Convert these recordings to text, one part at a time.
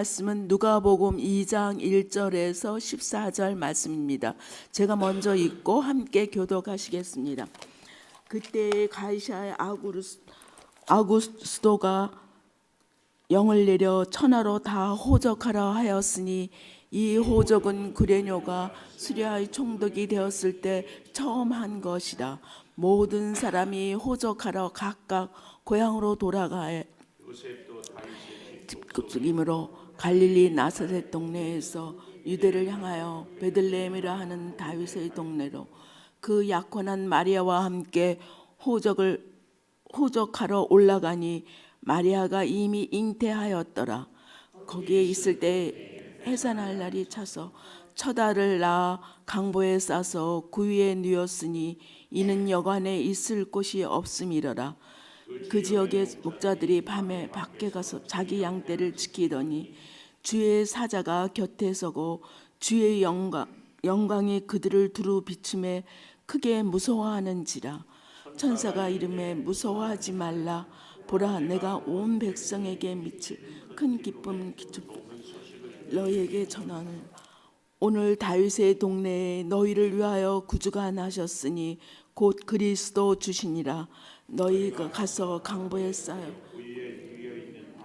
말씀은 누가복음 2장 1절에서 14절 말씀입니다. 제가 먼저 읽고 함께 교독하시겠습니다. 그때 가이사의 아구스도가 영을 내려 천하로 다 호적하라 하였으니 이 호적은 구레뇨가 수리아의 총독이 되었을 때 처음 한 것이다. 모든 사람이 호적하러 각각 고향으로 돌아가에 집급이므로 갈릴리 나사렛 동네에서 유대를 향하여 베들레헴이라 하는 다윗의 동네로 그 약혼한 마리아와 함께 호적하러 올라가니 마리아가 이미 잉태하였더라. 거기에 있을 때 해산할 날이 차서 첫 알을 낳아 강보에 싸서 구유에 누웠으니 이는 여관에 있을 곳이 없음이러라. 그 지역의 목자들이 밤에 밖에 가서 자기 양떼를 지키더니 주의 사자가 곁에 서고 주의 영광이 그들을 두루 비춤에 크게 무서워하는지라. 천사가 이름에 무서워하지 말라. 보라, 내가 온 백성에게 미칠 큰 기쁨 너희에게 전하는 오늘 다윗의 동네에 너희를 위하여 구주가 나셨으니 곧 그리스도 주시니라. 너희가 가서 강보에 쌓여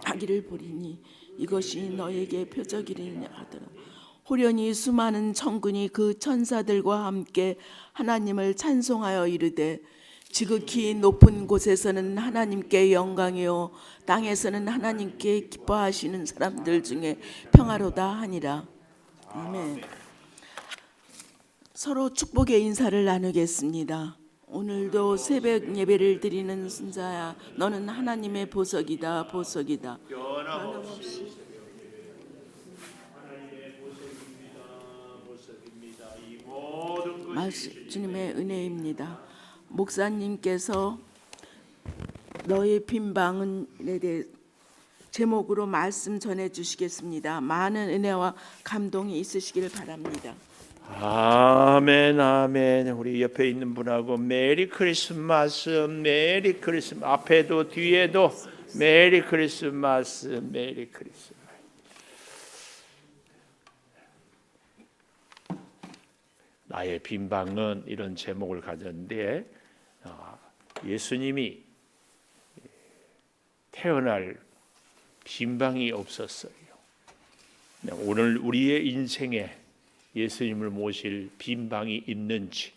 아기를 보리니 이것이 너희에게 표적이리냐 하더라. 호련히 수많은 천군이 그 천사들과 함께 하나님을 찬송하여 이르되 지극히 높은 곳에서는 하나님께 영광이요 땅에서는 하나님께 기뻐하시는 사람들 중에 평화로다 하니라. 아멘. 서로 축복의 인사를 나누겠습니다. 오늘도 새벽 예배를 드리는 순자야, 너는 하나님의 보석이다, 보석이다. 변함없이 주님의 은혜입니다. 목사님께서 너의 빈방은에 대해 제목으로 말씀 전해 주시겠습니다. 많은 은혜와 감동이 있으시기를 바랍니다. 아멘, 아멘. 우리 옆에 있는 분하고 메리 크리스마스, 메리 크리스마스. 앞에도 뒤에도 메리 크리스마스, 메리 크리스마스. 나의 빈방은 이런 제목을 가졌는데 예수님이 태어날 빈방이 없었어요. 오늘 우리의 인생에 예수님을 모실 빈방이 있는지,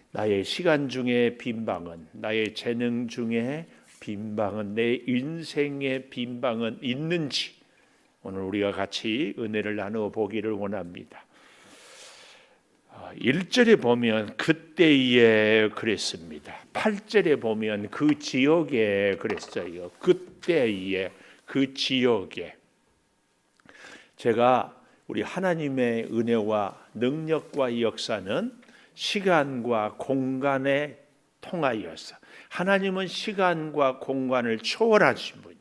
나의 시간 중에 빈방은, 나의 재능 중에 빈방은, 내 인생의 빈방은 있는지 오늘 우리가 같이 은혜를 나누어 보기를 원합니다. 1절에 보면 그때에 그랬습니다. 8절에 보면 그 지역에 그랬어요. 그때에 그 지역에. 제가 우리 하나님의 은혜와 능력과 역사는 시간과 공간에 통하여서, 하나님은 시간과 공간을 초월하신 분.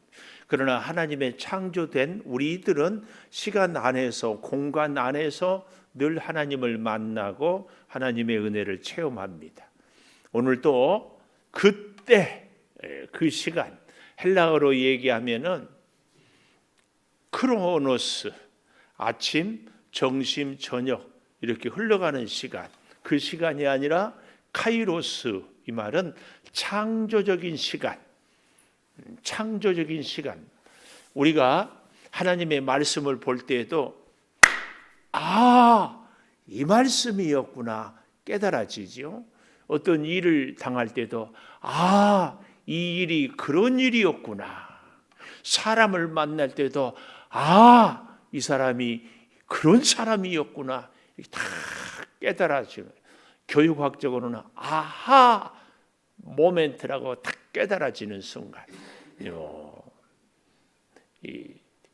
그러나 하나님의 창조된 우리들은 시간 안에서, 공간 안에서 늘 하나님을 만나고 하나님의 은혜를 체험합니다. 오늘도 그때, 그 시간, 헬라어로 얘기하면은 크로노스, 아침, 점심, 저녁 이렇게 흘러가는 시간, 그 시간이 아니라 카이로스, 이 말은 창조적인 시간, 창조적인 시간. 우리가 하나님의 말씀을 볼 때에도 이 말씀이었구나 깨달아지죠. 어떤 일을 당할 때도 이 일이 그런 일이었구나. 사람을 만날 때도 이 사람이 그런 사람이었구나. 다 깨달아지는, 교육학적으로는 아하 모멘트라고 딱 깨달아지는 순간.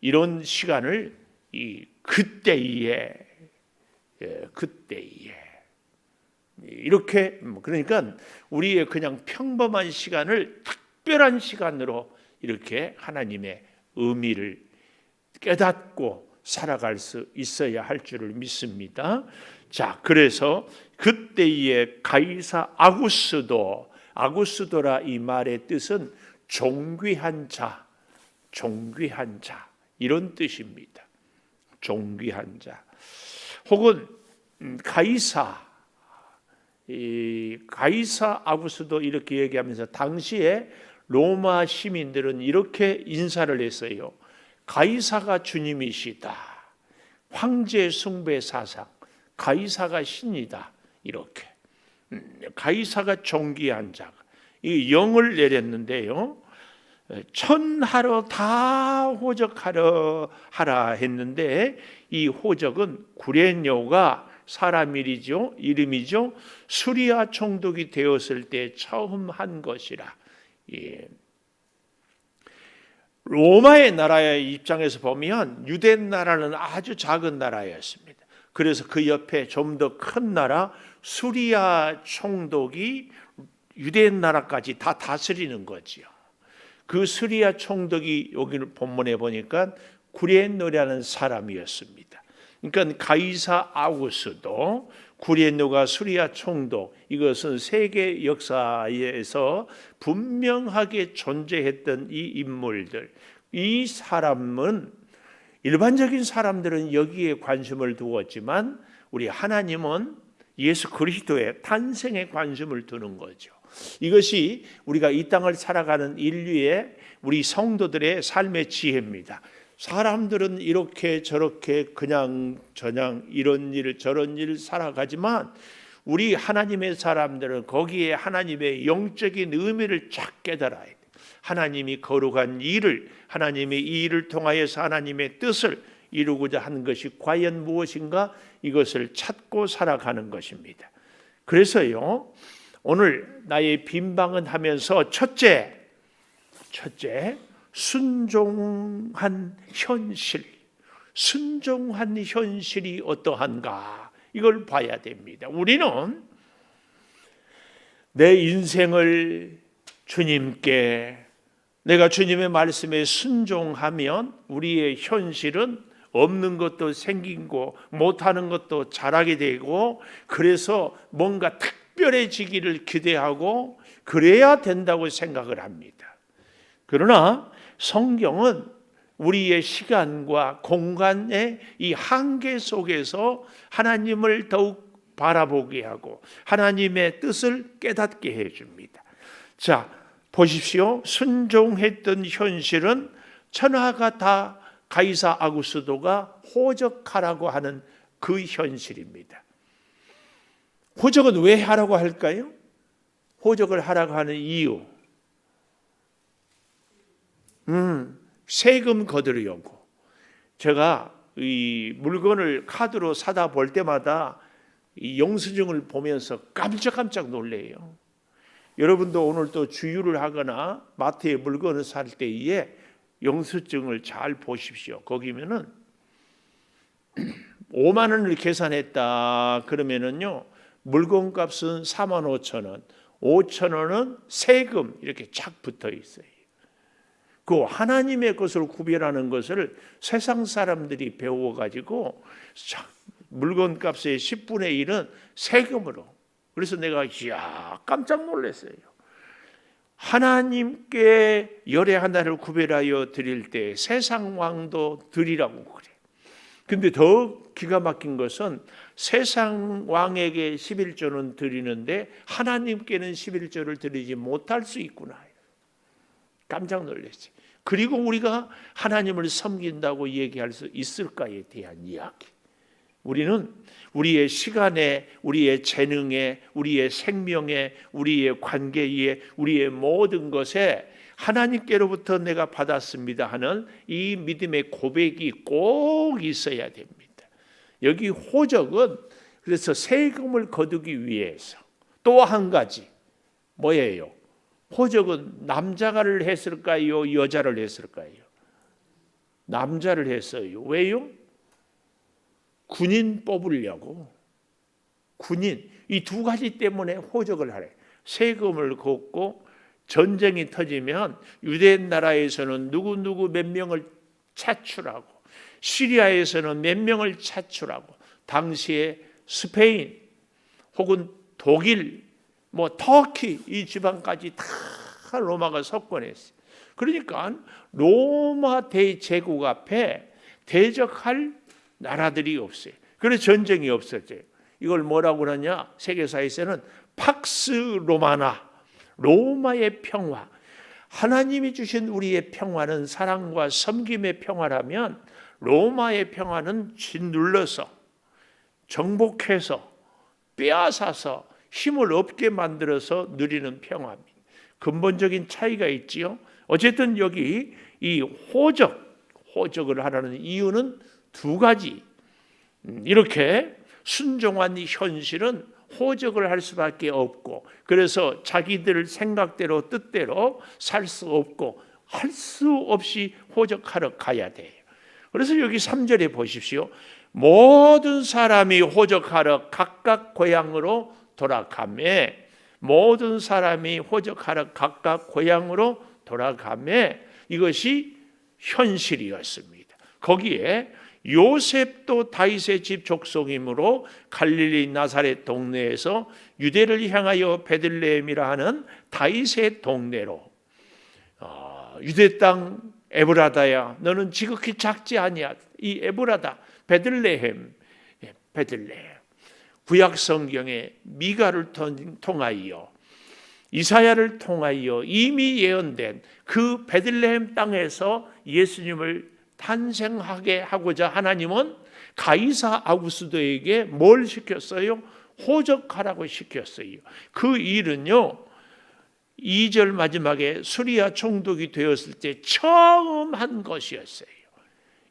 이런 시간을 그때에 이렇게, 그러니까 우리의 그냥 평범한 시간을 특별한 시간으로 이렇게 하나님의 의미를 깨닫고 살아갈 수 있어야 할 줄을 믿습니다. 자, 그래서 그때에 가이사 아구스도라 이 말의 뜻은 존귀한 자, 존귀한 자 이런 뜻입니다. 존귀한 자. 혹은 가이사, 이 가이사 아구스도 이렇게 얘기하면서 당시에 로마 시민들은 이렇게 인사를 했어요. 가이사가 주님이시다. 황제 숭배 사상, 가이사가 신이다. 이렇게 가이사가 존귀한 자, 이 영을 내렸는데요. 천하로 다 호적하라 하라 했는데 이 호적은 구레뇨가 사람 이름이죠. 수리아 총독이 되었을 때 처음 한 것이라. 예. 로마의 나라의 입장에서 보면 유대 나라는 아주 작은 나라였습니다. 그래서 그 옆에 좀 더 큰 나라 수리아 총독이 유대 나라까지 다 다스리는 거지요. 그 수리아 총독이 여기 본문에 보니까 구레노라는 사람이었습니다. 그러니까 가이사 아구스도 구레노가 수리아 총독, 이것은 세계 역사에서 분명하게 존재했던 이 인물들, 이 사람은 일반적인 사람들은 여기에 관심을 두었지만 우리 하나님은 예수 그리스도의 탄생에 관심을 두는 거죠. 이것이 우리가 이 땅을 살아가는 인류의 우리 성도들의 삶의 지혜입니다. 사람들은 이렇게 저렇게 그냥 저냥 이런 일 저런 일 살아가지만 우리 하나님의 사람들은 거기에 하나님의 영적인 의미를 쫙 깨달아야 돼요. 하나님이 거룩한 일을, 하나님의 이 일을 통하여서 하나님의 뜻을 이루고자 하는 것이 과연 무엇인가, 이것을 찾고 살아가는 것입니다. 그래서요, 오늘 나의 빈방은 하면서 첫째, 순종한 현실, 순종한 현실이 어떠한가, 이걸 봐야 됩니다. 우리는 내 인생을 주님께, 내가 주님의 말씀에 순종하면 우리의 현실은 없는 것도 생기고 못하는 것도 잘하게 되고, 그래서 뭔가 특별해지기를 기대하고 그래야 된다고 생각을 합니다. 그러나 성경은 우리의 시간과 공간의 이 한계 속에서 하나님을 더욱 바라보게 하고 하나님의 뜻을 깨닫게 해줍니다. 자, 보십시오. 순종했던 현실은 천하가 다 가이사 아구스도가 호적하라고 하는 그 현실입니다. 호적은 왜 하라고 할까요? 호적을 하라고 하는 이유, 세금 거두려고. 제가 이 물건을 카드로 사다 볼 때마다 이 영수증을 보면서 깜짝깜짝 놀래요. 여러분도 오늘 또 주유를 하거나 마트에 물건을 살 때에 영수증을 잘 보십시오. 거기면은 5만 원을 계산했다 그러면은요, 물건값은 4만 5천 원, 5천 원은 세금 이렇게 착 붙어 있어요. 그 하나님의 것을 구별하는 것을 세상 사람들이 배워가지고 물건값의 10분의 1은 세금으로. 그래서 내가 깜짝 놀랐어요. 하나님께 열의 하나를 구별하여 드릴 때 세상 왕도 드리라고 그래. 근데 더 기가 막힌 것은 세상 왕에게 11조는 드리는데 하나님께는 11조를 드리지 못할 수 있구나. 깜짝 놀랐지. 그리고 우리가 하나님을 섬긴다고 얘기할 수 있을까에 대한 이야기. 우리는 우리의 시간에, 우리의 재능에, 우리의 생명에, 우리의 관계에, 우리의 모든 것에 하나님께로부터 내가 받았습니다 하는 이 믿음의 고백이 꼭 있어야 됩니다. 여기 호적은 그래서 세금을 거두기 위해서. 또 한 가지 뭐예요? 호적은 남자를 했을까요? 여자를 했을까요? 남자를 했어요. 왜요? 군인 뽑으려고. 군인, 이 두 가지 때문에 호적을 하래. 세금을 걷고 전쟁이 터지면 유대 나라에서는 누구 몇 명을 차출하고, 시리아에서는 몇 명을 차출하고, 당시에 스페인 혹은 독일, 터키 이 지방까지 다 로마가 석권했어요. 그러니까 로마 대제국 앞에 대적할 나라들이 없어요. 그래서 전쟁이 없었어요. 이걸 뭐라고 그러냐? 세계사에서는 팍스 로마나, 로마의 평화. 하나님이 주신 우리의 평화는 사랑과 섬김의 평화라면 로마의 평화는 짓눌러서 정복해서 빼앗아서 힘을 없게 만들어서 누리는 평화입니다. 근본적인 차이가 있지요. 어쨌든 여기 이 호적을 하라는 이유는 두 가지. 이렇게 순종한 현실은 호적을 할 수밖에 없고, 그래서 자기들 생각대로 뜻대로 살 수 없고 할 수 없이 호적하러 가야 돼요. 그래서 여기 3절에 보십시오. 모든 사람이 호적하러 각각 고향으로 돌아가매, 모든 사람이 호적하러 각각 고향으로 돌아가매, 이것이 현실이었습니다. 거기에 요셉도 다윗의 집 족속이므로 갈릴리 나사렛 동네에서 유대를 향하여 베들레헴이라 하는 다윗의 동네로, 유대 땅 에브라다야, 너는 지극히 작지 아니야. 이 에브라다, 베들레헴. 구약 성경에 미가를 통하여, 이사야를 통하여 이미 예언된 그 베들레헴 땅에서 예수님을 탄생하게 하고자 하나님은 가이사 아구스도에게 뭘 시켰어요? 호적하라고 시켰어요. 그 일은요, 2절 마지막에 수리아 총독이 되었을 때 처음 한 것이었어요.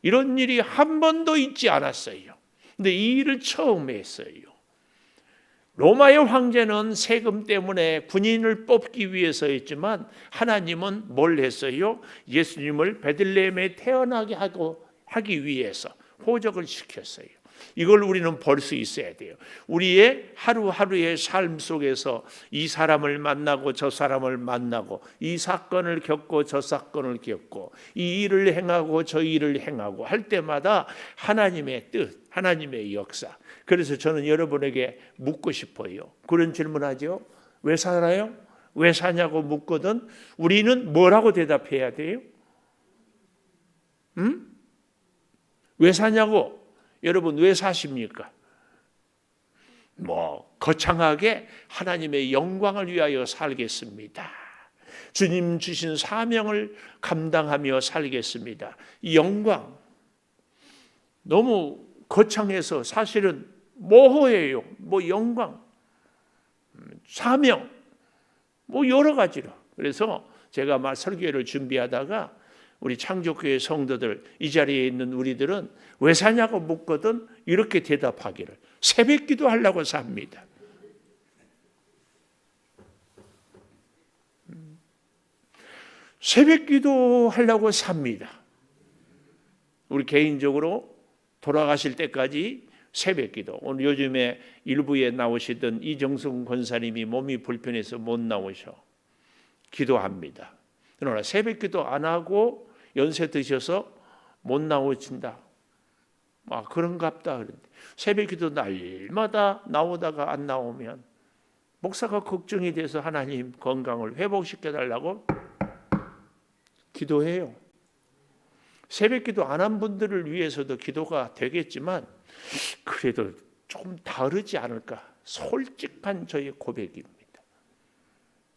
이런 일이 한 번도 있지 않았어요. 근데 이 일을 처음 했어요. 로마의 황제는 세금 때문에 군인을 뽑기 위해서였지만 하나님은 뭘 했어요? 예수님을 베들레헴에 태어나게 하기 위해서 호적을 시켰어요. 이걸 우리는 볼 수 있어야 돼요. 우리의 하루하루의 삶 속에서 이 사람을 만나고 저 사람을 만나고, 이 사건을 겪고 저 사건을 겪고, 이 일을 행하고 저 일을 행하고 할 때마다 하나님의 뜻, 하나님의 역사. 그래서 저는 여러분에게 묻고 싶어요. 그런 질문하죠. 왜 살아요? 왜 사냐고 묻거든 우리는 뭐라고 대답해야 돼요? 왜 사냐고? 여러분 왜 사십니까? 거창하게 하나님의 영광을 위하여 살겠습니다. 주님 주신 사명을 감당하며 살겠습니다. 이 영광 너무 거창해서 사실은 모호해요. 영광, 사명, 여러 가지로. 그래서 제가 설교를 준비하다가 우리 창조교회 성도들, 이 자리에 있는 우리들은 왜 사냐고 묻거든 이렇게 대답하기를, 새벽기도 하려고 삽니다. 새벽기도 하려고 삽니다. 우리 개인적으로 돌아가실 때까지 새벽기도. 오늘 요즘에 일부에 나오시던 이정승 권사님이 몸이 불편해서 못 나오셔. 기도합니다. 그러나 새벽기도 안 하고 연세 드셔서 못 나오신다. 그런갑다. 새벽기도 날마다 나오다가 안 나오면 목사가 걱정이 돼서 하나님 건강을 회복시켜달라고 기도해요. 새벽기도 안 한 분들을 위해서도 기도가 되겠지만 그래도 좀 다르지 않을까. 솔직한 저의 고백입니다.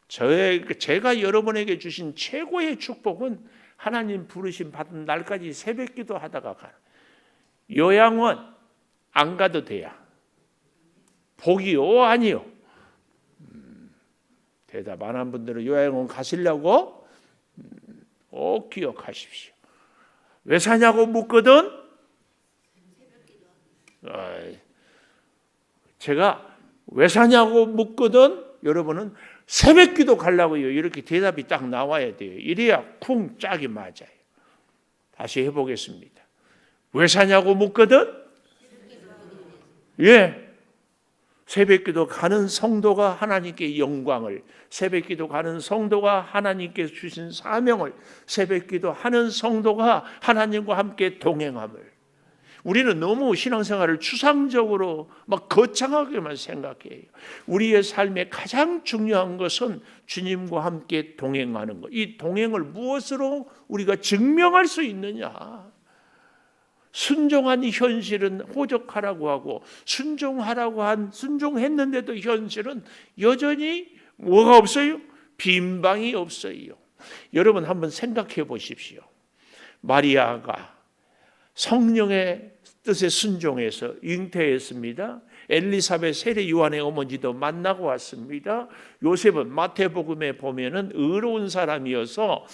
제가 여러분에게 주신 최고의 축복은 하나님 부르심 받은 날까지 새벽기도 하다가 가는. 요양원 안 가도 돼요. 복이요? 아니요? 대답 안 한 분들은 요양원 가시려고 꼭 기억하십시오. 왜 사냐고 묻거든 제가 왜 사냐고 묻거든 여러분은 새벽기도 가려고요. 이렇게 대답이 딱 나와야 돼요. 이래야 쿵 짝이 맞아요. 다시 해보겠습니다. 왜 사냐고 묻거든? 예. 새벽기도 가는 성도가 하나님께 영광을, 새벽기도 가는 성도가 하나님께 주신 사명을, 새벽기도 하는 성도가 하나님과 함께 동행함을, 우리는 너무 신앙생활을 추상적으로 막 거창하게만 생각해요. 우리의 삶에 가장 중요한 것은 주님과 함께 동행하는 것. 이 동행을 무엇으로 우리가 증명할 수 있느냐? 순종한 현실은 호적하라고 하고 순종했는데도 현실은 여전히 뭐가 없어요? 빈방이 없어요. 여러분 한번 생각해 보십시오. 마리아가 성령의 뜻에 순종해서 잉태했습니다. 엘리사벳 세례 요한의 어머니도 만나고 왔습니다. 요셉은 마태복음에 보면은 의로운 사람이어서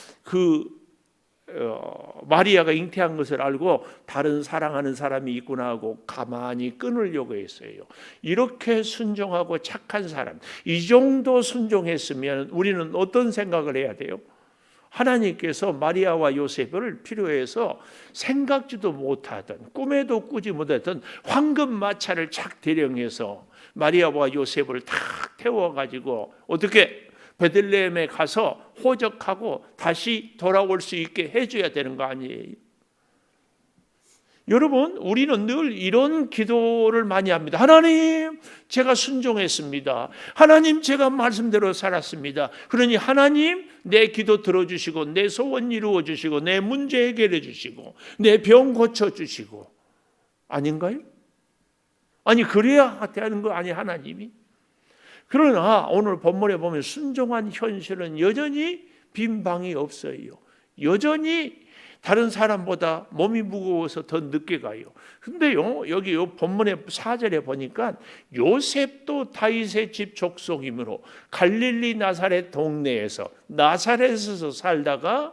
마리아가 잉태한 것을 알고 다른 사랑하는 사람이 있구나 하고 가만히 끊으려고 했어요. 이렇게 순종하고 착한 사람, 이 정도 순종했으면 우리는 어떤 생각을 해야 돼요? 하나님께서 마리아와 요셉을 필요해서 생각지도 못하던, 꿈에도 꾸지 못했던 황금 마차를 착 대령해서 마리아와 요셉을 탁 태워가지고 어떻게 베들레헴에 가서 호적하고 다시 돌아올 수 있게 해줘야 되는 거 아니에요? 여러분, 우리는 늘 이런 기도를 많이 합니다. 하나님, 제가 순종했습니다. 하나님, 제가 말씀대로 살았습니다. 그러니 하나님, 내 기도 들어주시고 내 소원 이루어주시고 내 문제 해결해 주시고 내 병 고쳐주시고, 아닌가요? 아니, 그래야 되는 거 아니 하나님이? 그러나 오늘 본문에 보면 순종한 현실은 여전히 빈방이 없어요. 여전히 다른 사람보다 몸이 무거워서 더 늦게 가요. 근데요, 여기 본문의 4절에 보니까 요셉도 다윗의 집 족속이므로 갈릴리 나사렛 동네에서 나사렛에서 살다가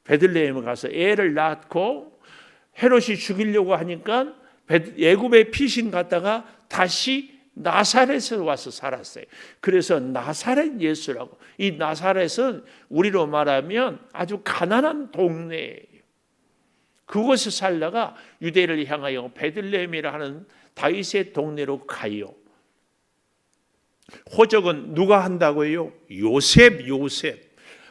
베들레헴에 가서 애를 낳고 헤롯이 죽이려고 하니까 애굽에 피신 갔다가 다시 나사렛에 와서 살았어요. 그래서 나사렛 예수라고. 이 나사렛은 우리로 말하면 아주 가난한 동네예요. 그곳에 살다가 유대를 향하여 베들레헴이라 하는 다윗의 동네로 가요. 호적은 누가 한다고요? 요셉.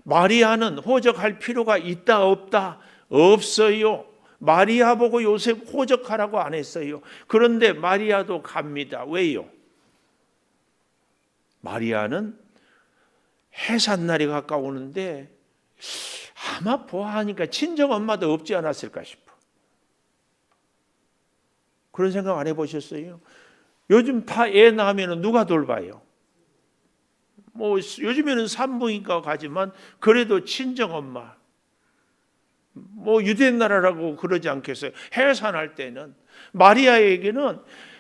마리아는 호적할 필요가 있다 없다? 없어요. 마리아 보고 요셉 호적하라고 안 했어요. 그런데 마리아도 갑니다. 왜요? 마리아는 해산날이 가까우는데 아마 보아하니까 친정엄마도 없지 않았을까 싶어. 그런 생각 안 해보셨어요? 요즘 다 애 낳으면 누가 돌봐요? 뭐 요즘에는 산부인과 가지만 그래도 친정엄마, 뭐 유대 나라라고 그러지 않겠어요? 해산할 때는 마리아에게는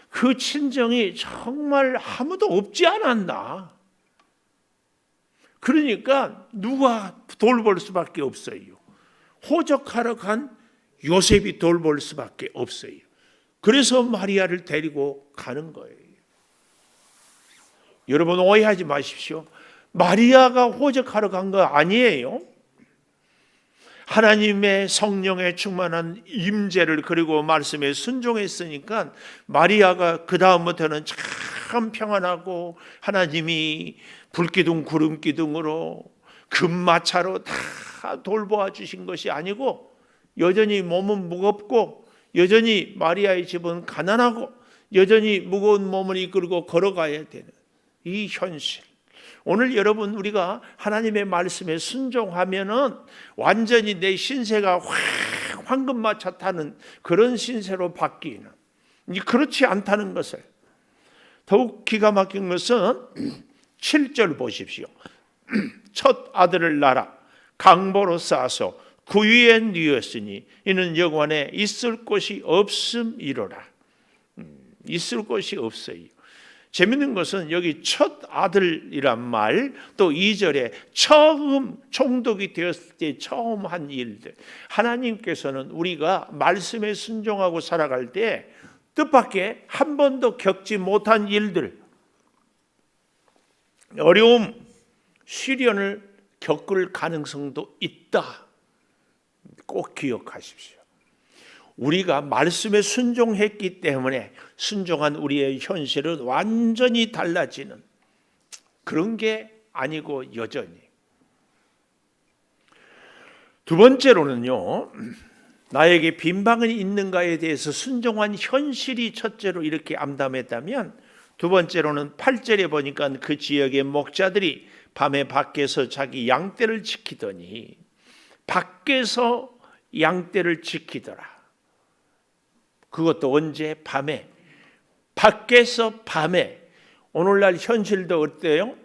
그 친정이 정말 아무도 없지 않았나? 그러니까 누가 돌볼 수밖에 없어요. 호적하러 간 요셉이 돌볼 수밖에 없어요. 그래서 마리아를 데리고 가는 거예요. 여러분 오해하지 마십시오. 마리아가 호적하러 간 거 아니에요. 하나님의 성령에 충만한 임재를 그리고 말씀에 순종했으니까 마리아가 그 다음부터는 참 평안하고 하나님이 불기둥 구름기둥으로 금마차로 다 돌보아 주신 것이 아니고 여전히 몸은 무겁고 여전히 마리아의 집은 가난하고 여전히 무거운 몸을 이끌고 걸어가야 되는 이 현실. 오늘 여러분 우리가 하나님의 말씀에 순종하면은 완전히 내 신세가 황금마차 타는 그런 신세로 바뀌는, 그렇지 않다는 것을. 더욱 기가 막힌 것은 7절 보십시오. 첫 아들을 낳아 강보로 싸서 구유에 뉘었으니 이는 여관에 있을 곳이 없음이로라. 있을 곳이 없어요. 재밌는 것은 여기 첫 아들이란 말, 또 2절에 처음 총독이 되었을 때 처음 한 일들. 하나님께서는 우리가 말씀에 순종하고 살아갈 때 뜻밖의 한 번도 겪지 못한 일들, 어려움, 시련을 겪을 가능성도 있다. 꼭 기억하십시오. 우리가 말씀에 순종했기 때문에 순종한 우리의 현실은 완전히 달라지는 그런 게 아니고 여전히. 두 번째로는요, 나에게 빈방은 있는가에 대해서 순종한 현실이 첫째로 이렇게 암담했다면, 두 번째로는 8절에 보니까 그 지역의 목자들이 밤에 밖에서 자기 양떼를 지키더니, 밖에서 양떼를 지키더라. 그것도 언제? 밤에. 밖에서 밤에. 오늘날 현실도 어때요?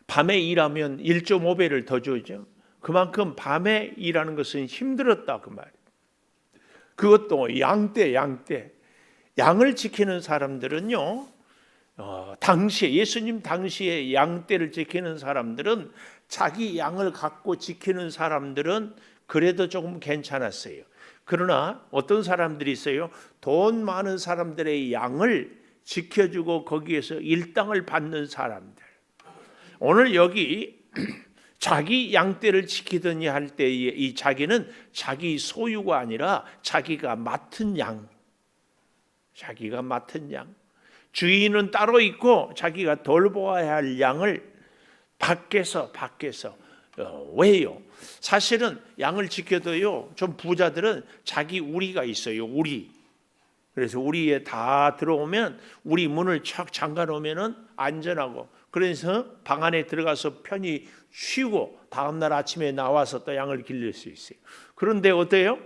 밤에 일하면 1.5배를 더 주죠. 그만큼 밤에 일하는 것은 힘들었다 그 말이에요. 그것도 양떼. 양을 지키는 사람들은요, 당시에 예수님 당시에 양떼를 지키는 사람들은, 자기 양을 갖고 지키는 사람들은 그래도 조금 괜찮았어요. 그러나 어떤 사람들이 있어요. 돈 많은 사람들의 양을 지켜주고 거기에서 일당을 받는 사람들. 오늘 여기 자기 양떼를 지키더니 할 때에 이 자기는 자기 소유가 아니라 자기가 맡은 양. 자기가 맡은 양. 주인은 따로 있고 자기가 돌보아야 할 양을 밖에서 왜요? 사실은 양을 지켜도요, 좀 부자들은 자기 우리가 있어요. 우리. 그래서 우리에 다 들어오면 우리 문을 촥 잠가 놓으면은 안전하고, 그래서 방 안에 들어가서 편히 쉬고 다음날 아침에 나와서 또 양을 길릴 수 있어요. 그런데 어때요?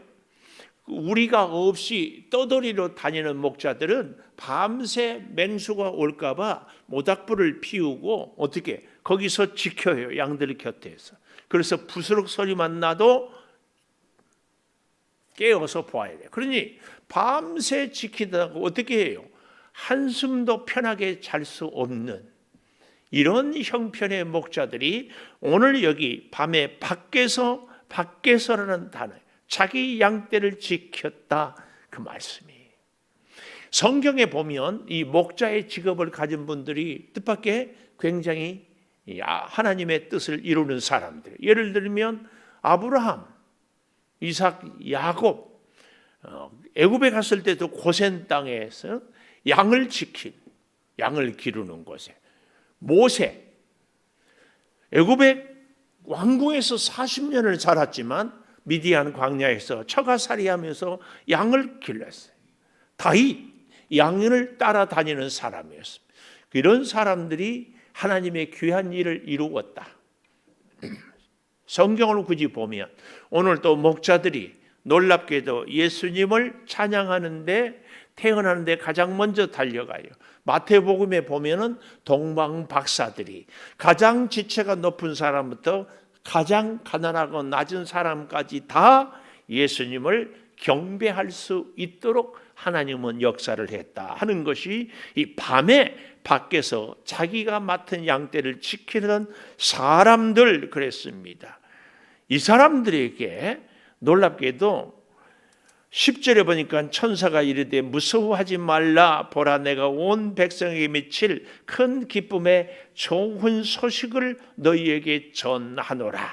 우리가 없이 떠돌이로 다니는 목자들은 밤새 맹수가 올까봐 모닥불을 피우고 어떻게 거기서 지켜요. 양들 곁에서. 그래서 부스럭 소리만 나도 깨어서 보아야 돼요. 그러니 밤새 지키다가 어떻게 해요? 한숨도 편하게 잘 수 없는 이런 형편의 목자들이 오늘 여기 밤에 밖에서라는 단어, 자기 양떼를 지켰다 그 말씀이. 성경에 보면 이 목자의 직업을 가진 분들이 뜻밖의 굉장히 하나님의 뜻을 이루는 사람들. 예를 들면 아브라함, 이삭, 야곱, 애굽에 갔을 때도 고센 땅에서 양을 지킨, 양을 기르는 곳에 모세, 애굽의 왕궁에서 40년을 살았지만 미디안 광야에서 처가살이하면서 양을 길렀어요. 다윗, 양을 따라다니는 사람이었습니다. 이런 사람들이 하나님의 귀한 일을 이루었다. 성경을 굳이 보면 오늘 또 목자들이 놀랍게도 예수님을 찬양하는데, 태어나는데 가장 먼저 달려가요. 마태복음에 보면은 동방 박사들이 가장 지체가 높은 사람부터 가장 가난하고 낮은 사람까지 다 예수님을 경배할 수 있도록 하나님은 역사를 했다 하는 것이 이 밤에 밖에서 자기가 맡은 양떼를 지키는 사람들 그랬습니다. 이 사람들에게 놀랍게도 10절에 보니까 천사가 이르되 무서워하지 말라, 보라 내가 온 백성에게 미칠 큰 기쁨의 좋은 소식을 너희에게 전하노라.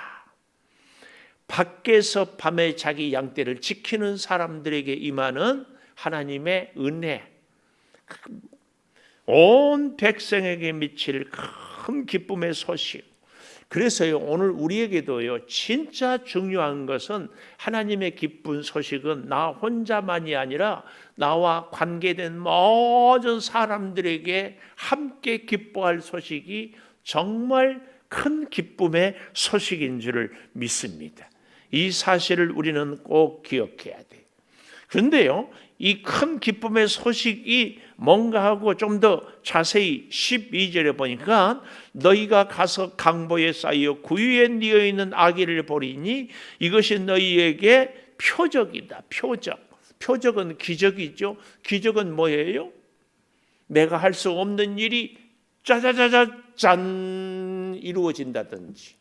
밖에서 밤에 자기 양떼를 지키는 사람들에게 임하는 하나님의 은혜, 온 백성에게 미칠 큰 기쁨의 소식. 그래서요, 오늘 우리에게도요, 진짜 중요한 것은 하나님의 기쁜 소식은 나 혼자만이 아니라 나와 관계된 모든 사람들에게 함께 기뻐할 소식이 정말 큰 기쁨의 소식인 줄을 믿습니다. 이 사실을 우리는 꼭 기억해야 돼요. 그런데요, 이 큰 기쁨의 소식이 뭔가 하고 좀 더 자세히 12절에 보니까 너희가 가서 강보에 쌓여 구유에 뉘어 있는 아기를 보리니 이것이 너희에게 표적이다. 표적은 기적이죠. 기적은 뭐예요? 내가 할 수 없는 일이 짜자자잔 이루어진다든지,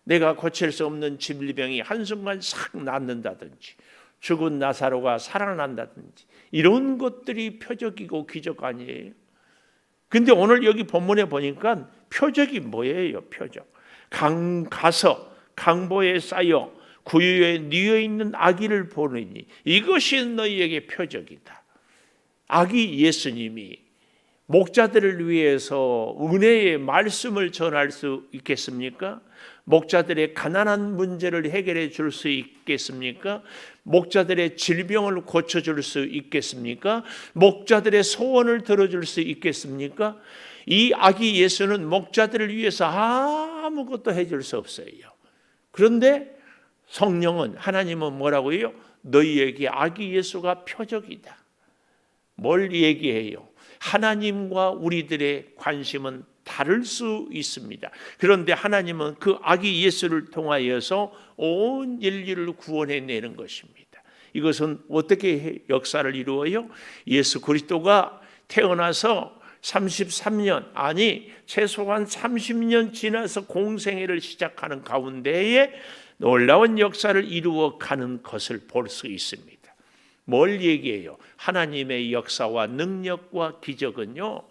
내가 고칠 수 없는 질병이 한순간 싹 낫는다든지, 죽은 나사로가 살아난다든지, 이런 것들이 표적이고 기적 아니에요? 근데 오늘 여기 본문에 보니까 표적이 뭐예요? 표적. 가서 강보에 쌓여 구유에 뉘어 있는 아기를 보느니 이것이 너희에게 표적이다. 아기 예수님이 목자들을 위해서 은혜의 말씀을 전할 수 있겠습니까? 목자들의 가난한 문제를 해결해 줄 수 있겠습니까? 목자들의 질병을 고쳐줄 수 있겠습니까? 목자들의 소원을 들어줄 수 있겠습니까? 이 아기 예수는 목자들을 위해서 아무것도 해줄 수 없어요. 그런데 성령은, 하나님은 뭐라고 해요? 너희에게 아기 예수가 표적이다. 뭘 얘기해요? 하나님과 우리들의 관심은 다를 수 있습니다. 그런데 하나님은 그 아기 예수를 통하여서 온 인류를 구원해내는 것입니다. 이것은 어떻게 역사를 이루어요? 예수 그리스도가 태어나서 33년, 아니 최소한 30년 지나서 공생애를 시작하는 가운데에 놀라운 역사를 이루어가는 것을 볼 수 있습니다. 뭘 얘기해요? 하나님의 역사와 능력과 기적은요,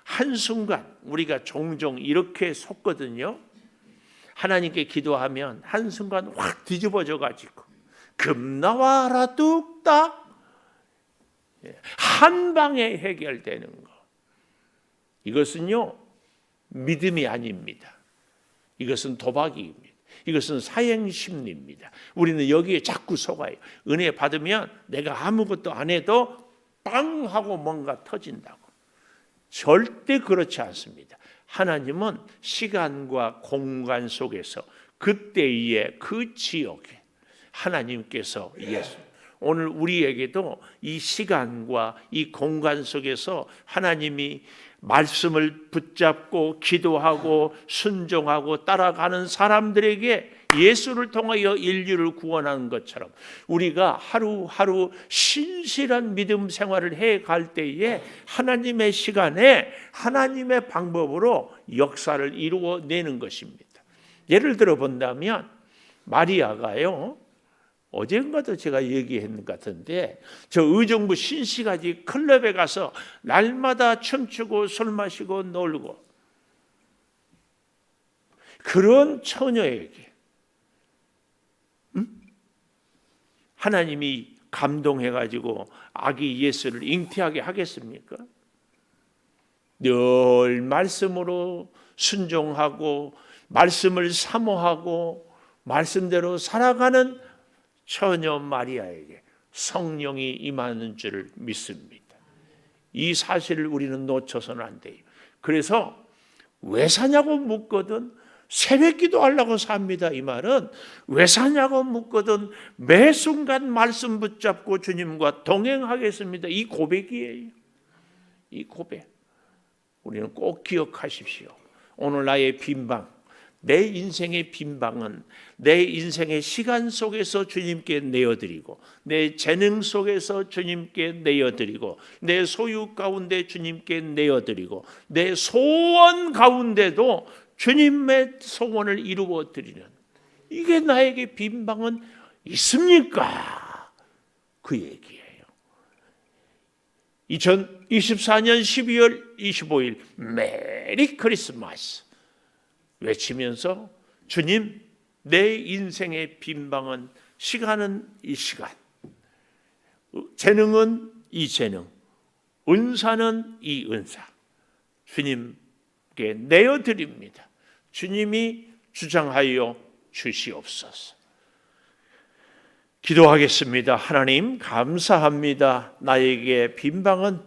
한순간, 우리가 종종 이렇게 속거든요. 하나님께 기도하면 한순간 확 뒤집어져 가지고 금 나와라 뚝딱 한 방에 해결되는 거. 이것은요, 믿음이 아닙니다. 이것은 도박입니다. 이것은 사행심리입니다. 우리는 여기에 자꾸 속아요. 은혜 받으면 내가 아무것도 안 해도 빵 하고 뭔가 터진다고. 절대 그렇지 않습니다. 하나님은 시간과 공간 속에서 그때의 그 지역에 하나님께서 예수, 오늘 우리에게도 이 시간과 이 공간 속에서 하나님이 말씀을 붙잡고 기도하고 순종하고 따라가는 사람들에게 예수를 통하여 인류를 구원하는 것처럼 우리가 하루하루 신실한 믿음 생활을 해갈 때에 하나님의 시간에 하나님의 방법으로 역사를 이루어내는 것입니다. 예를 들어 본다면 마리아가요, 어젠가도 제가 얘기했는 것 같은데 저 의정부 신시가지 클럽에 가서 날마다 춤추고 술 마시고 놀고, 그런 처녀에게 하나님이 감동해가지고 아기 예수를 잉태하게 하겠습니까? 늘 말씀으로 순종하고 말씀을 사모하고 말씀대로 살아가는 처녀 마리아에게 성령이 임하는 줄을 믿습니다. 이 사실을 우리는 놓쳐서는 안 돼요. 그래서 왜 사냐고 묻거든 새벽 기도하려고 삽니다. 이 말은 왜 사냐고 묻거든 매 순간 말씀 붙잡고 주님과 동행하겠습니다. 이 고백이에요. 이 고백. 우리는 꼭 기억하십시오. 오늘 나의 빈방, 내 인생의 빈방은 내 인생의 시간 속에서 주님께 내어드리고 내 재능 속에서 주님께 내어드리고 내 소유 가운데 주님께 내어드리고 내 소원 가운데도 주님의 소원을 이루어드리는, 이게 나에게 빈방은 있습니까? 그 얘기예요. 2024년 12월 25일 메리 크리스마스 외치면서 주님, 내 인생의 빈방은, 시간은 이 시간, 재능은 이 재능, 은사는 이 은사 주님께 내어드립니다. 주님이 주장하여 주시옵소서. 기도하겠습니다. 하나님 감사합니다. 나에게 빈방은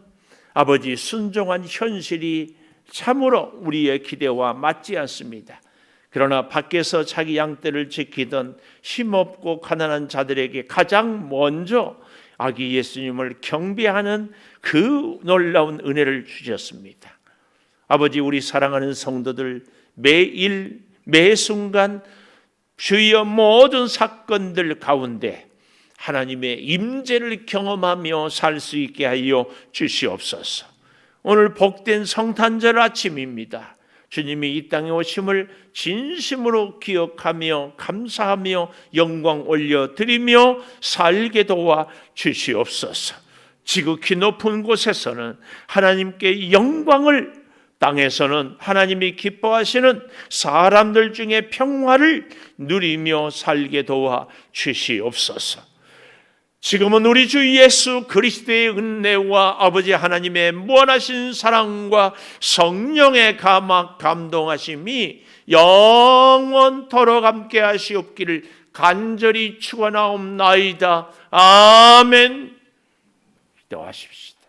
아버지 순종한 현실이 참으로 우리의 기대와 맞지 않습니다. 그러나 밖에서 자기 양떼를 지키던 힘없고 가난한 자들에게 가장 먼저 아기 예수님을 경배하는 그 놀라운 은혜를 주셨습니다. 아버지, 우리 사랑하는 성도들 매일 매 순간 주위의 모든 사건들 가운데 하나님의 임재를 경험하며 살 수 있게 하여 주시옵소서. 오늘 복된 성탄절 아침입니다. 주님이 이 땅에 오심을 진심으로 기억하며 감사하며 영광 올려드리며 살게 도와 주시옵소서. 지극히 높은 곳에서는 하나님께 영광을, 땅에서는 하나님이 기뻐하시는 사람들 중에 평화를 누리며 살게 도와 주시옵소서. 지금은 우리 주 예수 그리스도의 은혜와 아버지 하나님의 무한하신 사랑과 성령의 감동하심이 영원토록 함께 하시옵기를 간절히 축원하옵나이다. 아멘. 기도하십시다.